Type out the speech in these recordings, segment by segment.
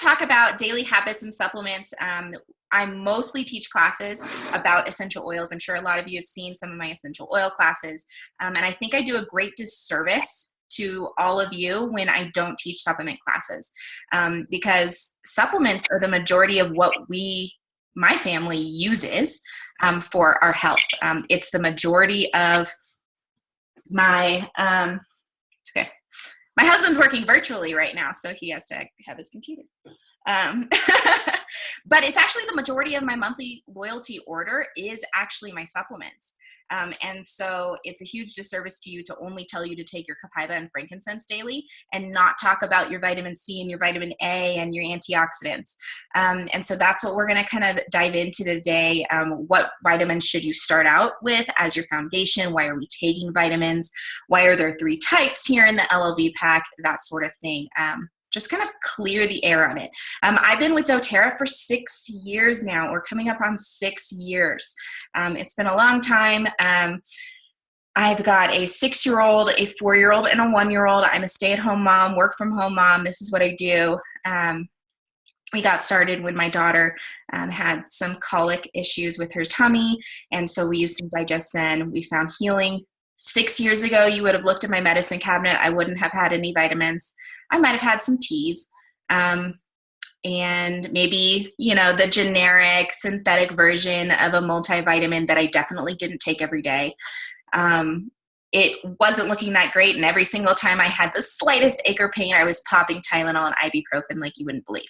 talk about daily habits and supplements. I mostly teach classes about essential oils. I'm sure a lot of you have seen some of my essential oil classes. And I think I do a great disservice to all of you when I don't teach supplement classes, because supplements are the majority of what my family uses for our health. It's the majority of my, it's okay. My husband's working virtually right now, so he has to have his computer. But it's actually the majority of my monthly loyalty order is actually my supplements. And so it's a huge disservice to you to only tell you to take your copaiba and frankincense daily and not talk about your vitamin C and your vitamin A and your antioxidants. And so that's what we're going to kind of dive into today. What vitamins should you start out with as your foundation? Why are we taking vitamins? Why are there 3 types here in the LLV pack? That sort of thing. Just kind of clear the air on it. I've been with doTERRA for 6 years now. We're coming up on 6 years. It's been a long time. I've got a 6-year-old, a 4-year-old, and a 1-year-old. I'm a stay-at-home mom, work-from-home mom. This is what I do. We got started when my daughter had some colic issues with her tummy, and so we used some Digestin. We found healing. 6 years ago, you would have looked at my medicine cabinet. I wouldn't have had any vitamins. I might have had some teas, and maybe, the generic synthetic version of a multivitamin that I definitely didn't take every day. It wasn't looking that great, and every single time I had the slightest ache or pain, I was popping Tylenol and ibuprofen like you wouldn't believe.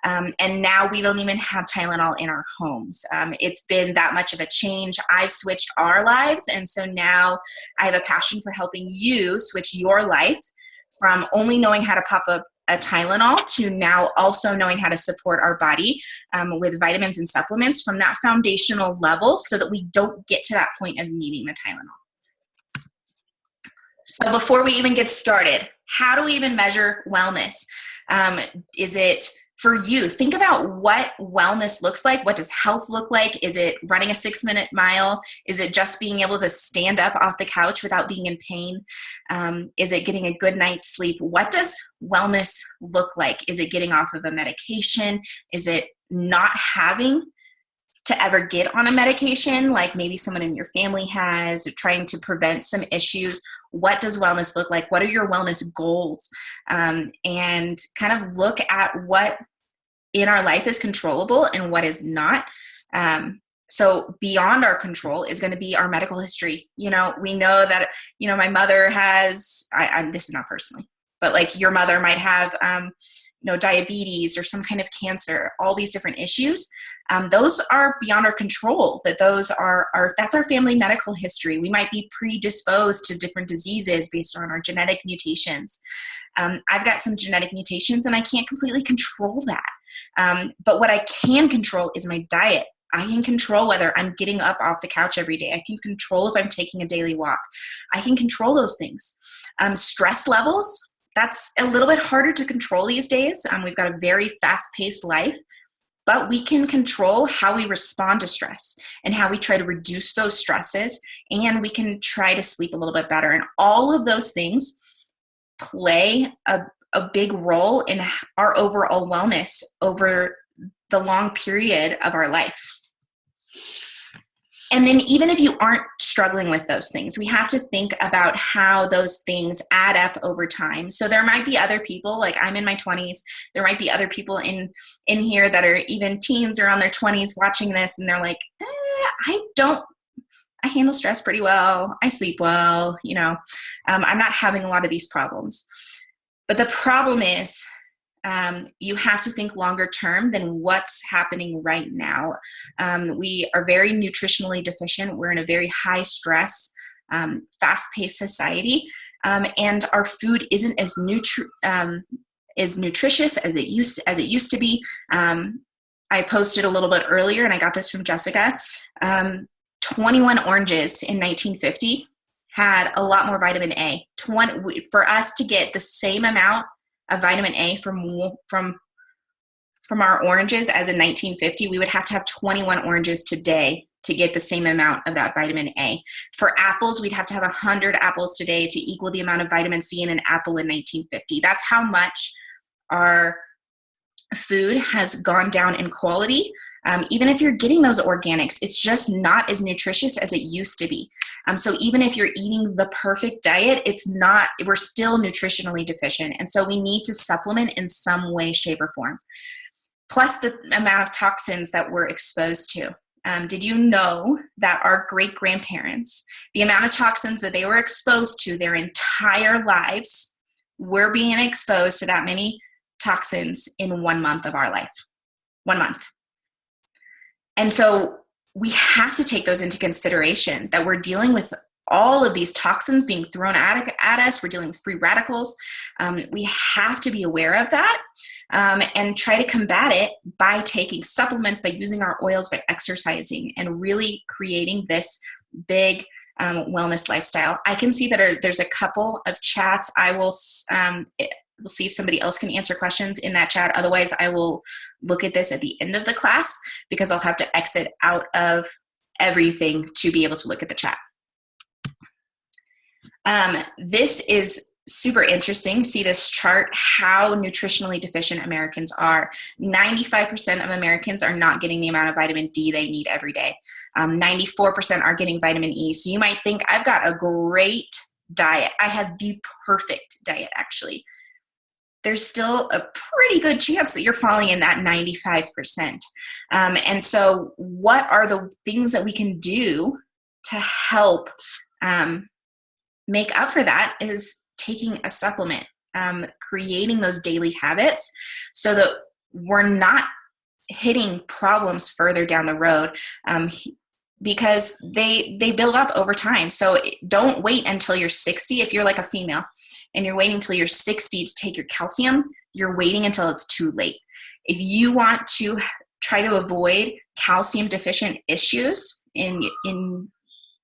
And now we don't even have Tylenol in our homes. It's been that much of a change. I've switched our lives, and so now I have a passion for helping you switch your life from only knowing how to pop a Tylenol to now also knowing how to support our body with vitamins and supplements from that foundational level so that we don't get to that point of needing the Tylenol. So before we even get started, how do we even measure wellness? Is it for you? Think about what wellness looks like. What does health look like? Is it running a 6-minute mile? Is it just being able to stand up off the couch without being in pain? Is it getting a good night's sleep? What does wellness look like? Is it getting off of a medication? Is it not having to ever get on a medication like maybe someone in your family has, or trying to prevent some issues? What does wellness look like? What are your wellness goals? And kind of look at what in our life is controllable and what is not. So beyond our control is going to be our medical history. We know that, my mother has, this is not personally, but like your mother might have, diabetes or some kind of cancer, all these different issues. Those are beyond our control. That's our family medical history. We might be predisposed to different diseases based on our genetic mutations. I've got some genetic mutations and I can't completely control that. But what I can control is my diet. I can control whether I'm getting up off the couch every day. I can control if I'm taking a daily walk. I can control those things. Stress levels, that's a little bit harder to control these days. We've got a very fast-paced life, but we can control how we respond to stress and how we try to reduce those stresses, and we can try to sleep a little bit better. And all of those things play a big role in our overall wellness over the long period of our life. And then even if you aren't struggling with those things, we have to think about how those things add up over time. So there might be other people, like I'm in my 20s, there might be other people in here that are even teens or on their 20s watching this, and they're like, I handle stress pretty well. I sleep well, I'm not having a lot of these problems. But the problem is, you have to think longer term than what's happening right now. We are very nutritionally deficient. We're in a very high stress, fast-paced society, and our food isn't as nutritious as it used to be. I posted a little bit earlier, and I got this from Jessica. 21 oranges in 1950 had a lot more vitamin A. For us to get the same amount of vitamin A from our oranges as in 1950, we would have to have 21 oranges today to get the same amount of that vitamin A. For apples, we'd have to have 100 apples today to equal the amount of vitamin C in an apple in 1950. That's how much our food has gone down in quality. Even if you're getting those organics, it's just not as nutritious as it used to be. So even if you're eating the perfect diet, we're still nutritionally deficient. And so we need to supplement in some way, shape, or form. Plus the amount of toxins that we're exposed to. Did you know that our great-grandparents, the amount of toxins that they were exposed to their entire lives, we're being exposed to that many toxins in 1 month of our life. 1 month. And so we have to take those into consideration, that we're dealing with all of these toxins being thrown at us. We're dealing with free radicals. We have to be aware of that and try to combat it by taking supplements, by using our oils, by exercising, and really creating this big wellness lifestyle. I can see that there's a couple of chats. We'll see if somebody else can answer questions in that chat. Otherwise, I will look at this at the end of the class because I'll have to exit out of everything to be able to look at the chat. This is super interesting. See this chart, how nutritionally deficient Americans are. 95% of Americans are not getting the amount of vitamin D they need every day. 94% are getting vitamin E. So you might think, I've got a great diet. I have the perfect diet, actually. There's still a pretty good chance that you're falling in that 95%. And so what are the things that we can do to help make up for that is taking a supplement, creating those daily habits so that we're not hitting problems further down the road because they build up over time. So don't wait until you're 60. If you're like a female and you're waiting until you're 60 to take your calcium, you're waiting until it's too late. If you want to try to avoid calcium deficient issues in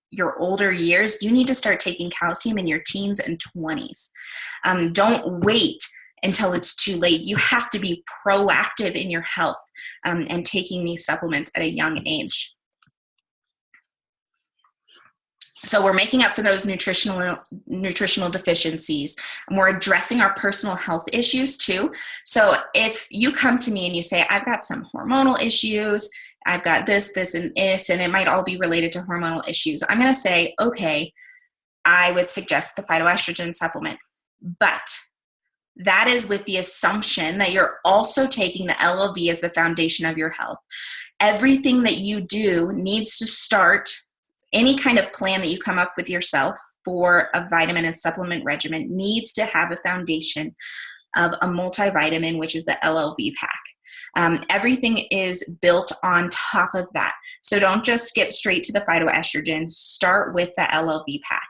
your older years, you need to start taking calcium in your teens and 20s. Don't wait until it's too late. You have to be proactive in your health and taking these supplements at a young age. So we're making up for those nutritional deficiencies, and we're addressing our personal health issues too. So if you come to me and you say, I've got some hormonal issues, I've got this, and this, and it might all be related to hormonal issues, I'm going to say, okay, I would suggest the phytoestrogen supplement. But that is with the assumption that you're also taking the LLV as the foundation of your health. Everything that you do needs to start, any kind of plan that you come up with yourself for a vitamin and supplement regimen needs to have a foundation of a multivitamin, which is the LLV pack. Everything is built on top of that. So don't just skip straight to the phytoestrogen. Start with the LLV pack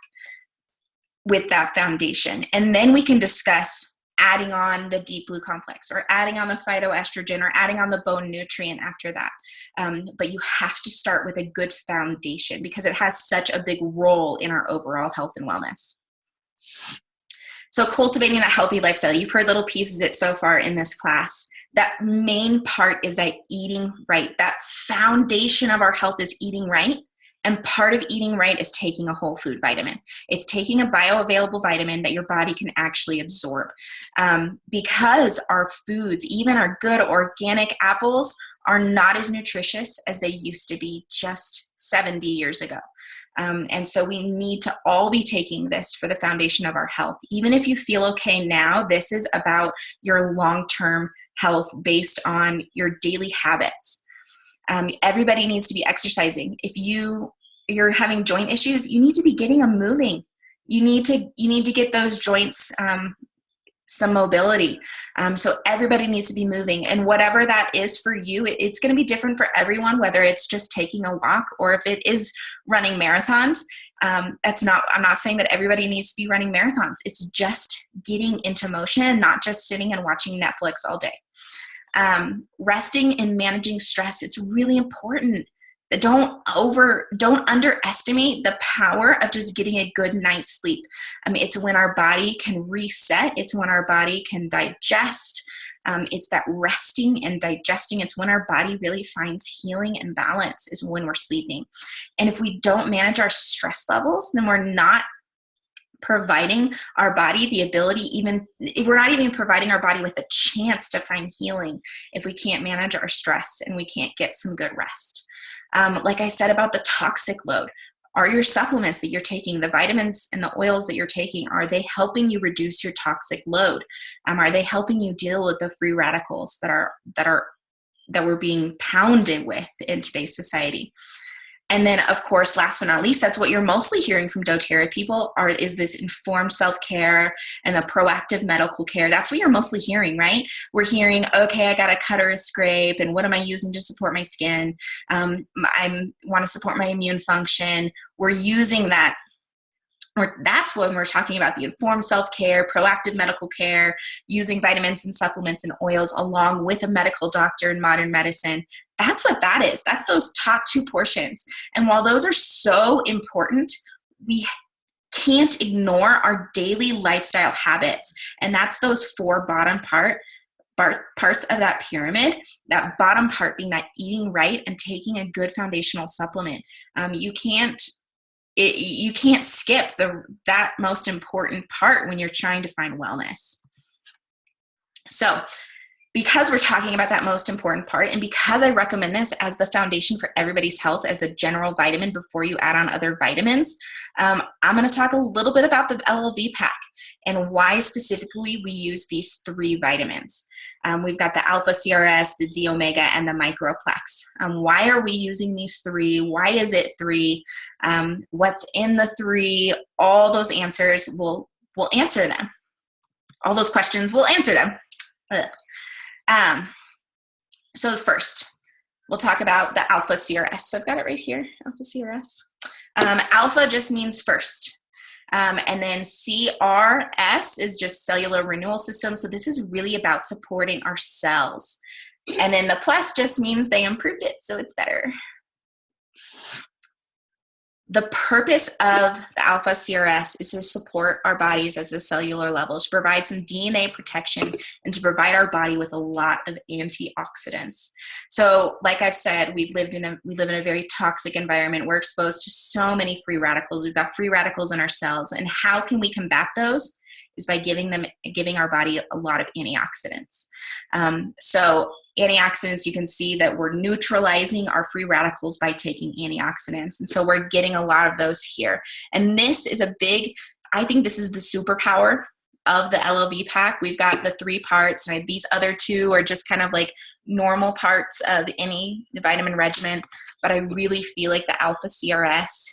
with that foundation. And then we can discuss adding on the deep blue complex or adding on the phytoestrogen or adding on the bone nutrient after that. But you have to start with a good foundation because it has such a big role in our overall health and wellness. So cultivating a healthy lifestyle, you've heard little pieces of it so far in this class. That main part is that eating right. That foundation of our health is eating right. And part of eating right is taking a whole food vitamin. It's taking a bioavailable vitamin that your body can actually absorb. Because our foods, even our good organic apples, are not as nutritious as they used to be just 70 years ago. And so we need to all be taking this for the foundation of our health. Even if you feel okay now, this is about your long-term health based on your daily habits. Everybody needs to be exercising. If you're having joint issues, you need to be getting them moving. You need to get those joints some mobility. So everybody needs to be moving, and whatever that is for you, it's going to be different for everyone. Whether it's just taking a walk or if it is running marathons, I'm not saying that everybody needs to be running marathons. It's just getting into motion and not just sitting and watching Netflix all day. Resting and managing stress, it's really important. Don't underestimate the power of just getting a good night's sleep. It's when our body can reset. It's when our body can digest. It's that resting and digesting. It's when our body really finds healing and balance is when we're sleeping. And if we don't manage our stress levels, then we're not providing our body the ability, we're not even providing our body with a chance to find healing if we can't manage our stress and we can't get some good rest. Like I said about the toxic load, are your supplements that you're taking, the vitamins and the oils that you're taking, are they helping you reduce your toxic load? Are they helping you deal with the free radicals that we're being pounded with in today's society? And then, of course, last but not least, that's what you're mostly hearing from doTERRA people is this informed self-care and the proactive medical care. That's what you're mostly hearing, right? We're hearing, okay, I got to cut or a scrape, and what am I using to support my skin? I want to support my immune function. We're using that. That's when we're talking about the informed self-care, proactive medical care, using vitamins and supplements and oils along with a medical doctor in modern medicine. That's what that is. That's those top two portions. And while those are so important, we can't ignore our daily lifestyle habits. And that's those four bottom parts of that pyramid, that bottom part being that eating right and taking a good foundational supplement. You can't skip that most important part when you're trying to find wellness. So because we're talking about that most important part, and because I recommend this as the foundation for everybody's health as a general vitamin before you add on other vitamins, I'm going to talk a little bit about the LLV pack and why specifically we use these three vitamins. We've got the AlpaCRS, the xEOMega, and the MicroPlex. Why are we using these three? Why is it three? What's in the three? All those answers, we'll answer them. All those questions, we'll answer them. So first, we'll talk about the AlpaCRS. So I've got it right here, AlpaCRS. Alpha just means first. And then CRS is just cellular renewal system. So this is really about supporting our cells. And then the plus just means they improved it, so it's better. The purpose of the AlpaCRS is to support our bodies at the cellular level, to provide some DNA protection, and to provide our body with a lot of antioxidants. So like I've said, we live in a very toxic environment. We're exposed to so many free radicals. We've got free radicals in our cells. And how can we combat those? Is by giving our body a lot of antioxidants. So antioxidants, you can see that we're neutralizing our free radicals by taking antioxidants. And so we're getting a lot of those here. And this is I think this is the superpower of the LLV pack. We've got the three parts, and these other two are just kind of like normal parts of any vitamin regimen. But I really feel like the AlpaCRS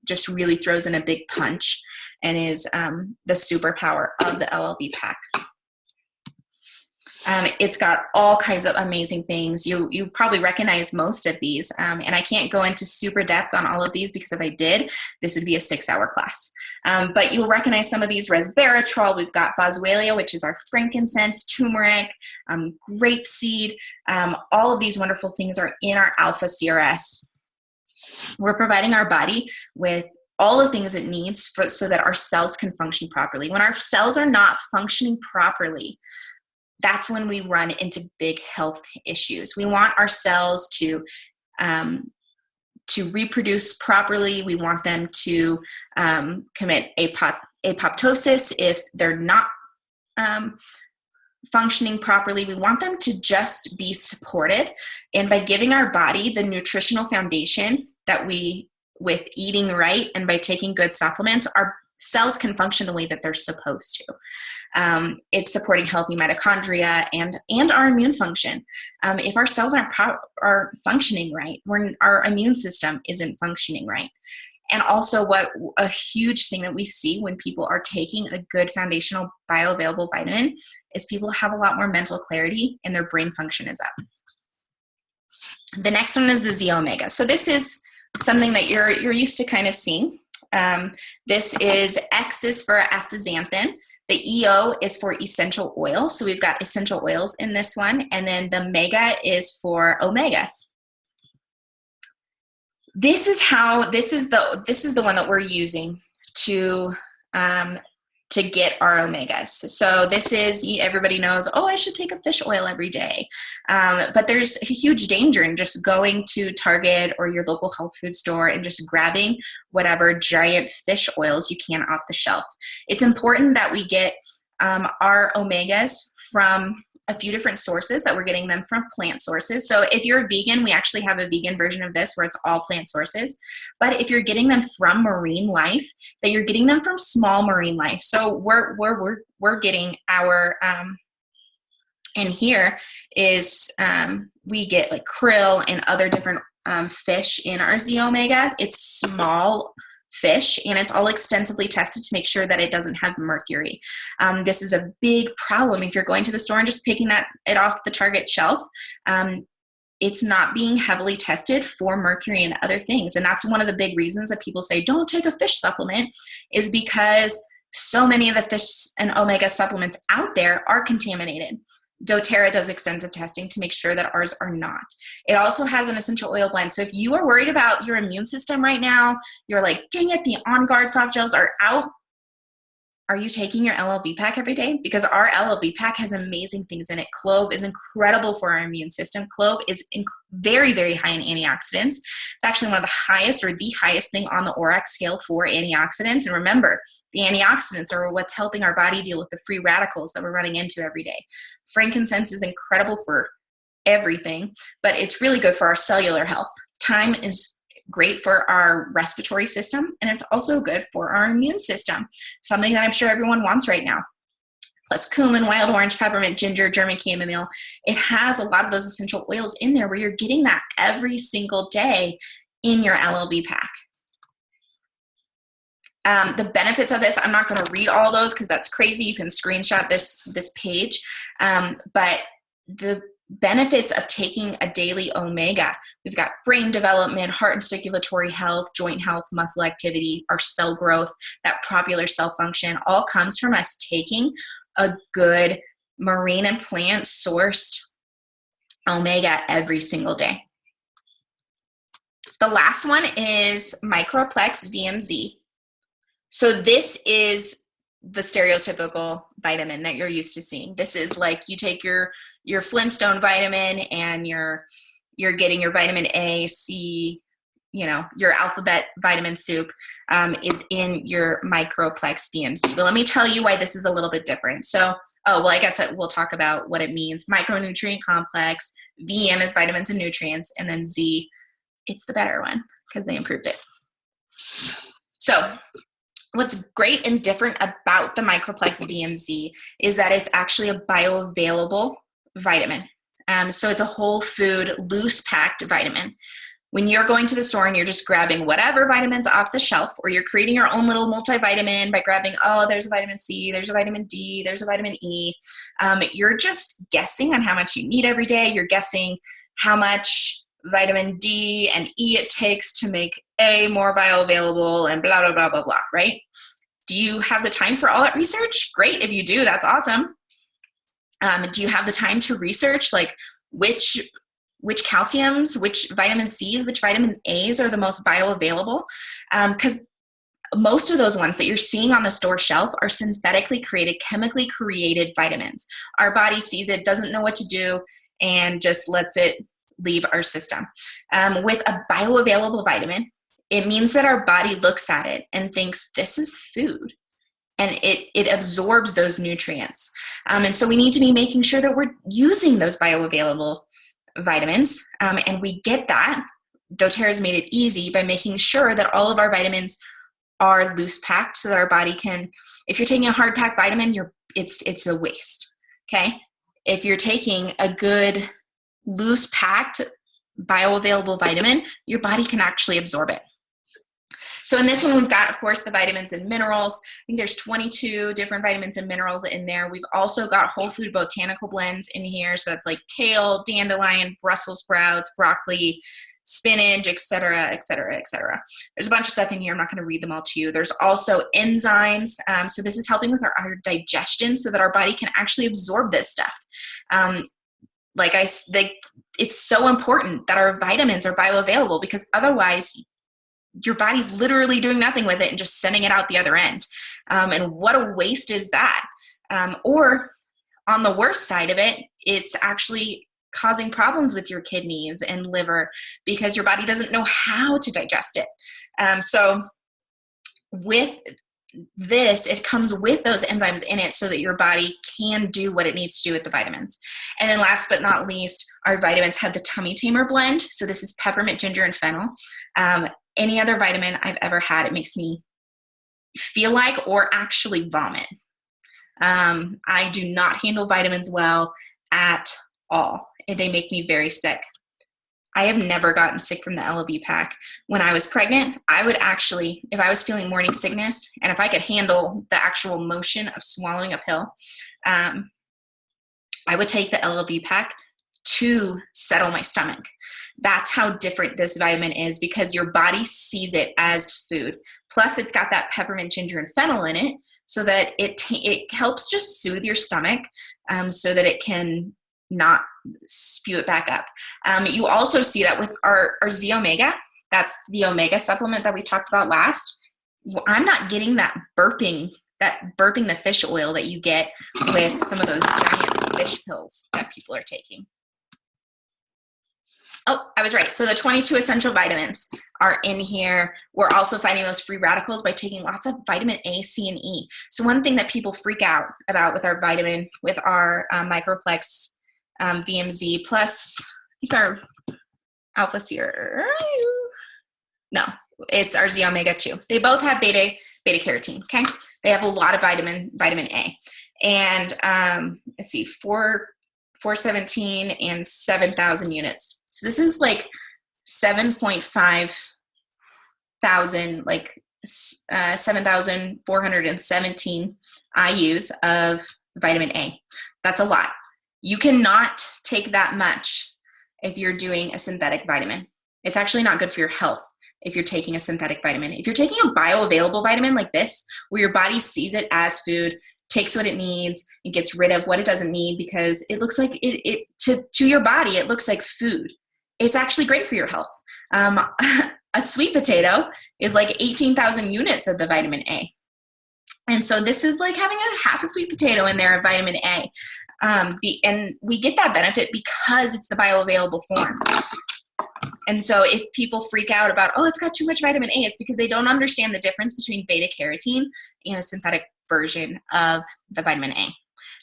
just really throws in a big punch and is the superpower of the LLV pack. It's got all kinds of amazing things. You probably recognize most of these, and I can't go into super depth on all of these because if I did, this would be a 6-hour class. But you'll recognize some of these: resveratrol, we've got boswellia, which is our frankincense, turmeric, grapeseed. All of these wonderful things are in our AlpaCRS. We're providing our body with all the things it needs so that our cells can function properly. When our cells are not functioning properly, that's when we run into big health issues. We want our cells to reproduce properly. We want them to commit apoptosis if they're not functioning properly. We want them to just be supported. And by giving our body the nutritional foundation that with eating right and by taking good supplements, our cells can function the way that they're supposed to. It's supporting healthy mitochondria and our immune function. If our cells aren't functioning right, our immune system isn't functioning right. And also a huge thing that we see when people are taking a good foundational bioavailable vitamin is people have a lot more mental clarity and their brain function is up. The next one is the xEOMega. So this is something that you're used to kind of seeing. This is X is for astaxanthin. The EO is for essential oil. So we've got essential oils in this one. And then the mega is for omegas. This is the one that we're using to to get our omegas. So this is, everybody knows, oh, I should take a fish oil every day. But there's a huge danger in just going to Target or your local health food store and just grabbing whatever giant fish oils you can off the shelf. It's important that we get our omegas from a few different sources, that we're getting them from plant sources. So if you're a vegan, we actually have a vegan version of this where it's all plant sources. But if you're getting them from marine life, that you're getting them from small marine life. So we're getting our in here is we get like krill and other different fish in our xEOMega. It's small fish, and it's all extensively tested to make sure that it doesn't have mercury. This is a big problem if you're going to the store and just picking it off the Target shelf. It's not being heavily tested for mercury and other things, and that's one of the big reasons that people say don't take a fish supplement, is because so many of the fish and omega supplements out there are contaminated. doTERRA does extensive testing to make sure that ours are not. It also has an essential oil blend. So if you are worried about your immune system right now, you're like, dang it, the On Guard soft gels are out. Are you taking your LLV pack every day? Because our LLV pack has amazing things in it. Clove is incredible for our immune system. Clove is very, very high in antioxidants. It's actually one of the highest, or the highest thing on the ORAC scale for antioxidants. And remember, the antioxidants are what's helping our body deal with the free radicals that we're running into every day. Frankincense is incredible for everything, but it's really good for our cellular health. Thyme is great for our respiratory system, and it's also good for our immune system, something that I'm sure everyone wants right now. Plus cumin, wild orange, peppermint, ginger, German chamomile. It has a lot of those essential oils in there where you're getting that every single day in your LLB pack. The benefits of this, I'm not going to read all those because that's crazy. You can screenshot this page, but the benefits of taking a daily omega. We've got brain development, heart and circulatory health, joint health, muscle activity, our cell growth, that popular cell function, all comes from us taking a good marine and plant sourced omega every single day. The last one is MicroplexVMz. So this is the stereotypical vitamin that you're used to seeing. This is like you take your Flintstone vitamin and you're getting your vitamin A, C, your alphabet vitamin soup is in your MicroplexVMz. But let me tell you why this is a little bit different. So, I guess we'll talk about what it means. Micronutrient complex, VM is vitamins and nutrients, and then Z, it's the better one because they improved it. So, what's great and different about the MicroplexVMz is that it's actually a bioavailable vitamin. So it's a whole food, loose packed vitamin. When you're going to the store and you're just grabbing whatever vitamins off the shelf, or you're creating your own little multivitamin by grabbing, there's a vitamin C, there's a vitamin D, there's a vitamin E, you're just guessing on how much you need every day. You're guessing how much vitamin D and E it takes to make A more bioavailable and blah, blah, blah, blah, blah, right? Do you have the time for all that research? Great. If you do, that's awesome. Do you have the time to research like which calciums, which vitamin C's, which vitamin A's are the most bioavailable? Because most of those ones that you're seeing on the store shelf are synthetically created, chemically created vitamins. Our body sees it, doesn't know what to do, and just lets it leave our system. With a bioavailable vitamin, it means that our body looks at it and thinks this is food, and it absorbs those nutrients. And so we need to be making sure that we're using those bioavailable vitamins, and we get that. doTERRA has made it easy by making sure that all of our vitamins are loose packed so that our body can, if you're taking a hard packed vitamin, it's a waste. Okay. If you're taking a good loose packed bioavailable vitamin, your body can actually absorb it. So in this one, we've got, of course, the vitamins and minerals. I think there's 22 different vitamins and minerals in there. We've also got whole food botanical blends in here. So that's like kale, dandelion, Brussels sprouts, broccoli, spinach, et cetera, et cetera, et cetera. There's a bunch of stuff in here. I'm not going to read them all to you. There's also enzymes. So this is helping with our digestion so that our body can actually absorb this stuff. It's so important that our vitamins are bioavailable, because otherwise your body's literally doing nothing with it and just sending it out the other end. And what a waste is that? Or on the worst side of it, it's actually causing problems with your kidneys and liver because your body doesn't know how to digest it. So with this, it comes with those enzymes in it so that your body can do what it needs to do with the vitamins. And then last but not least, our vitamins have the tummy tamer blend. So this is peppermint, ginger, and fennel. Any other vitamin I've ever had, it makes me feel like or actually vomit. I do not handle vitamins well at all. They make me very sick. I have never gotten sick from the LOV pack. When I was pregnant, I would actually, if I was feeling morning sickness, and if I could handle the actual motion of swallowing a pill, I would take the LOV pack to settle my stomach. That's how different this vitamin is because your body sees it as food. Plus, it's got that peppermint, ginger, and fennel in it so that it helps just soothe your stomach so that it can not spew it back up. You also see that with our xEOMega. That's the omega supplement that we talked about last. I'm not getting that burping the fish oil that you get with some of those giant fish pills that people are taking. Oh, I was right. So the 22 essential vitamins are in here. We're also fighting those free radicals by taking lots of vitamin A, C, and E. So one thing that people freak out about with our vitamin, with our MicroplexVMz plus, I think our AlpaCRS, no, it's our xEOMega 2. They both have beta carotene, okay? They have a lot of vitamin A. And let's see, 417 and 7,000 units. So this is like 7.5 thousand, like 7,417 IUs of vitamin A. That's a lot. You cannot take that much if you're doing a synthetic vitamin. It's actually not good for your health if you're taking a synthetic vitamin. If you're taking a bioavailable vitamin like this, where your body sees it as food, takes what it needs, and gets rid of what it doesn't need because it looks like to your body, it looks like food. It's actually great for your health. A sweet potato is like 18,000 units of the vitamin A. And so this is like having a half a sweet potato in there of vitamin A. And we get that benefit because it's the bioavailable form. And so if people freak out about, oh, it's got too much vitamin A, it's because they don't understand the difference between beta carotene and a synthetic version of the vitamin A.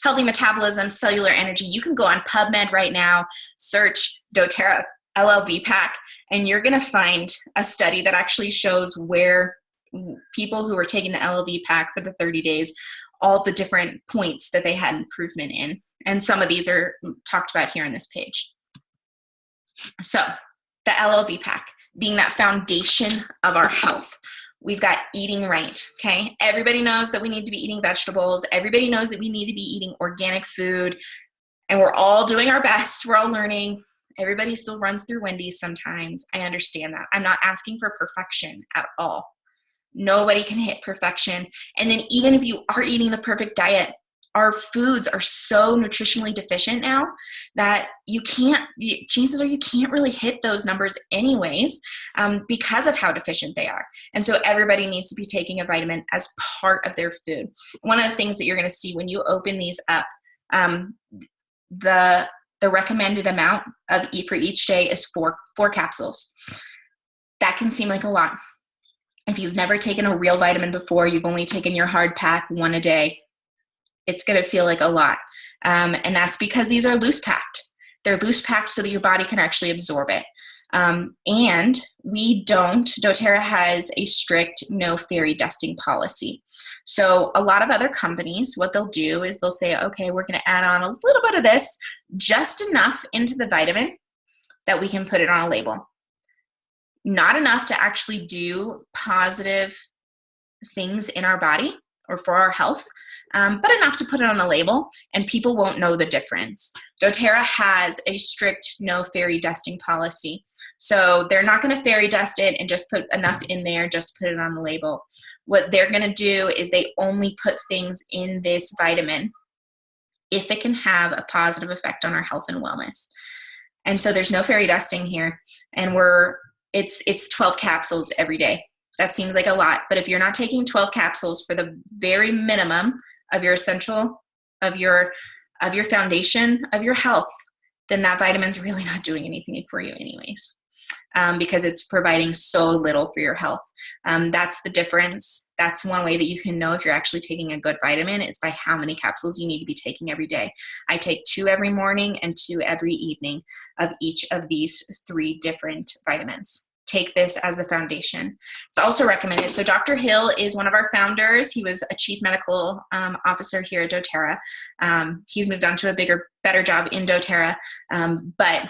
Healthy metabolism, cellular energy. You can go on PubMed right now, search doTERRA LLV pack, and you're going to find a study that actually shows where people who were taking the LLV pack for the 30 days, all the different points that they had improvement in. And some of these are talked about here on this page. So the LLV pack being that foundation of our health. We've got eating right, okay? Everybody knows that we need to be eating vegetables. Everybody knows that we need to be eating organic food. And we're all doing our best. We're all learning. Everybody still runs through Wendy's sometimes. I understand that. I'm not asking for perfection at all. Nobody can hit perfection. And then even if you are eating the perfect diet, our foods are so nutritionally deficient now that chances are you can't really hit those numbers anyways because of how deficient they are. And so everybody needs to be taking a vitamin as part of their food. One of the things that you're going to see when you open these up, the recommended amount of for each day is four capsules. That can seem like a lot. If you've never taken a real vitamin before, you've only taken your hard pack one a day, it's going to feel like a lot. And that's because these are loose packed. They're loose packed so that your body can actually absorb it. And doTERRA has a strict no fairy dusting policy. So a lot of other companies, what they'll do is they'll say, okay, we're going to add on a little bit of this, just enough into the vitamin that we can put it on a label. Not enough to actually do positive things in our body or for our health, but enough to put it on the label and people won't know the difference. doTERRA has a strict no fairy dusting policy. So they're not going to fairy dust it and just put enough in there, just put it on the label. What they're going to do is they only put things in this vitamin if it can have a positive effect on our health and wellness. And so there's no fairy dusting here. And we're it's 12 capsules every day. That seems like a lot, but if you're not taking 12 capsules for the very minimum of your essential, of your foundation, of your health, then that vitamin's really not doing anything for you anyways, because it's providing so little for your health. That's the difference. That's one way that you can know if you're actually taking a good vitamin, is by how many capsules you need to be taking every day. I take 2 every morning and 2 every evening of each of these 3 different vitamins. Take this as the foundation. It's also recommended. So Dr. Hill is one of our founders. He was a chief medical officer here at doTERRA. He's moved on to a better job in doTERRA, but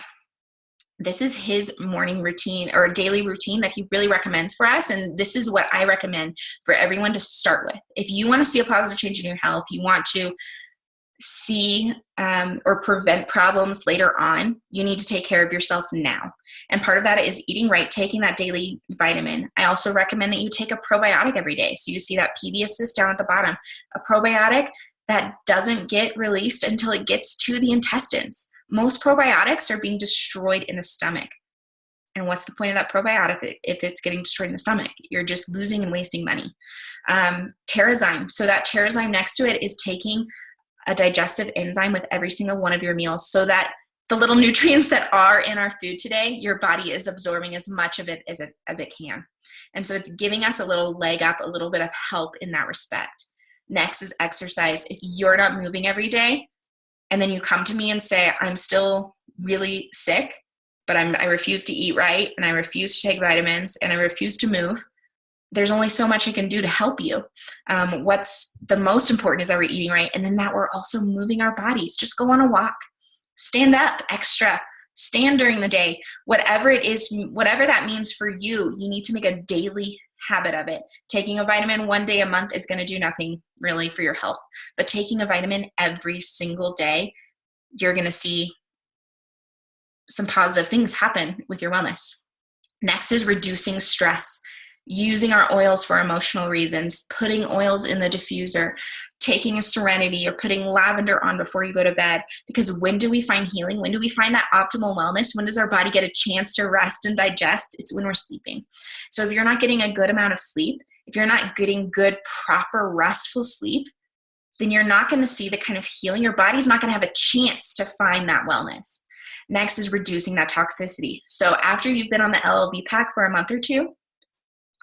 this is his morning routine or daily routine that he really recommends for us. And this is what I recommend for everyone to start with. If you want to see a positive change in your health, you want to see or prevent problems later on, you need to take care of yourself now. And part of that is eating right, taking that daily vitamin. I also recommend that you take a probiotic every day. So you see that PV Assist down at the bottom, a probiotic that doesn't get released until it gets to the intestines. Most probiotics are being destroyed in the stomach. And what's the point of that probiotic if it's getting destroyed in the stomach? You're just losing and wasting money. Terrazyme. So that Terrazyme next to it is taking a digestive enzyme with every single one of your meals, so that the little nutrients that are in our food today, your body is absorbing as much of it as it can. And so it's giving us a little leg up, a little bit of help in that respect. Next is exercise. If you're not moving every day, and then you come to me and say, I'm still really sick, but I refuse to eat right, and I refuse to take vitamins, and I refuse to move, there's only so much I can do to help you. What's the most important is that we're eating right, and then that we're also moving our bodies. Just go on a walk, stand up extra, stand during the day, whatever it is, whatever that means for you, you need to make a daily habit of it. Taking a vitamin 1 day a month is going to do nothing really for your health, but taking a vitamin every single day, you're going to see some positive things happen with your wellness. Next is reducing stress. Using our oils for emotional reasons, putting oils in the diffuser, taking a Serenity or putting lavender on before you go to bed. Because when do we find healing? When do we find that optimal wellness? When does our body get a chance to rest and digest? It's when we're sleeping. So if you're not getting a good amount of sleep, if you're not getting good, proper, restful sleep, then you're not going to see the kind of healing. Your body's not going to have a chance to find that wellness. Next is reducing that toxicity. So after you've been on the LLB pack for a month or 2,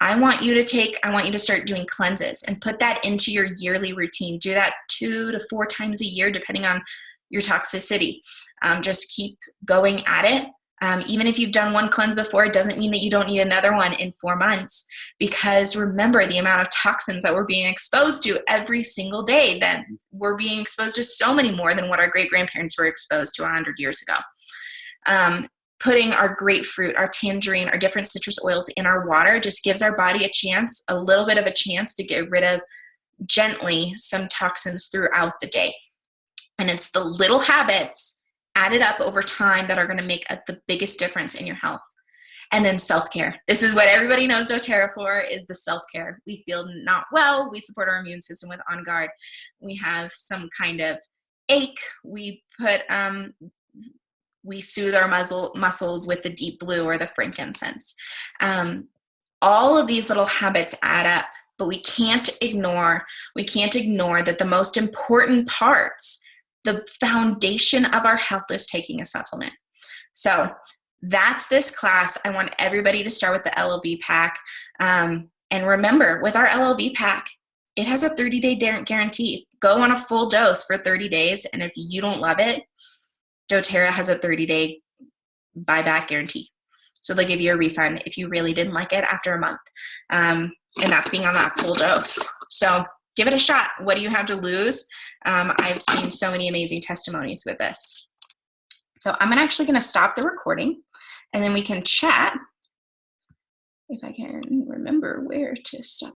I want you to start doing cleanses and put that into your yearly routine. Do that 2 to 4 times a year, depending on your toxicity. Just keep going at it. Even if you've done one cleanse before, it doesn't mean that you don't need another one in 4 months. Because remember the amount of toxins that we're being exposed to every single day, that we're being exposed to so many more than what our great-grandparents were exposed to 100 years ago. Putting our grapefruit, our tangerine, our different citrus oils in our water just gives our body a little bit of a chance to get rid of gently some toxins throughout the day. And it's the little habits added up over time that are going to make the biggest difference in your health. And then self-care. This is what everybody knows doTERRA for, is the self-care. We feel not well. We support our immune system with On Guard. We have some kind of ache. We soothe our muscles with the deep blue or the frankincense. All of these little habits add up, but we can't ignore that the most important parts, the foundation of our health, is taking a supplement. So that's this class. I want everybody to start with the LLB pack. And remember, with our LLB pack, it has a 30-day guarantee. Go on a full dose for 30 days, and if you don't love it, doTERRA has a 30-day buyback guarantee. So they'll give you a refund if you really didn't like it after a month. And that's being on that full dose. So give it a shot. What do you have to lose? I've seen so many amazing testimonies with this. So I'm actually going to stop the recording, and then we can chat if I can remember where to stop.